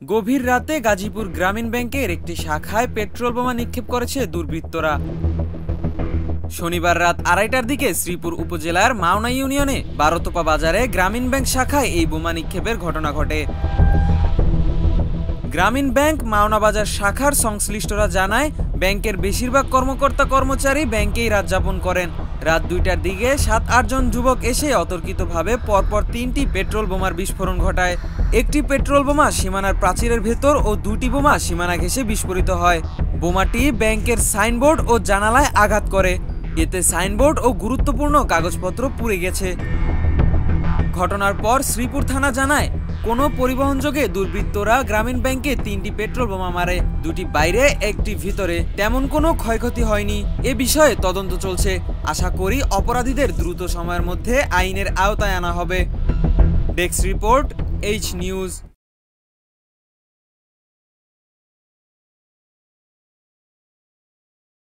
গভীর রাতে গাজীপুর গ্রামীণ ব্যাংকের একটি শাখায় পেট্রোল বোমা নিক্ষেপ করেছে দুর্বৃত্তরা। শনিবার রাত 2:30টার দিকে শ্রীপুর উপজেলার মাওনা ইউনিয়নে বারোতোপা বাজারে গ্রামীণ ব্যাংক শাখায় এই বোমা নিক্ষেপের ঘটনা ঘটে। গ্রামীণ ব্যাংক মাওনা বাজার শাখার সংশ্লিষ্টরা জানায়, ব্যাংকের বেশিরভাগ কর্মকর্তা কর্মচারী ব্যাংকেই রাত যাপন করেন। রাত 2টার দিকে 7-8 জন যুবক এসে অতর্কিতভাবে পরপর 3টি পেট্রোল বোমার বিস্ফোরণ ঘটায়। একটি পেট্রোল বোমা সীমানার প্রাচীরের ভেতর ও 2টি বোমা সীমানা ঘেঁষে বিস্ফোরিত হয়। বোমাটি ব্যাংকের সাইনবোর্ড ও জানালায় আঘাত করে, এতে সাইনবোর্ড ও গুরুত্বপূর্ণ কাগজপত্র পুড়ে গেছে। ঘটনার পর শ্রীপুর থানা জানায়, কোনো পরিবহনযোগে দুর্বৃত্তরা গ্রামীণ ব্যাংকে 3টি পেট্রোল বোমা মারে, 2টি বাইরে, 1টি ভিতরে। তেমন কোনো ক্ষয়ক্ষতি হয়নি। এ বিষয়ে তদন্ত চলছে। আশা করি অপরাধীদের দ্রুত সময়ের মধ্যে আইনের আওতায় আনা হবে। Desk report, H news.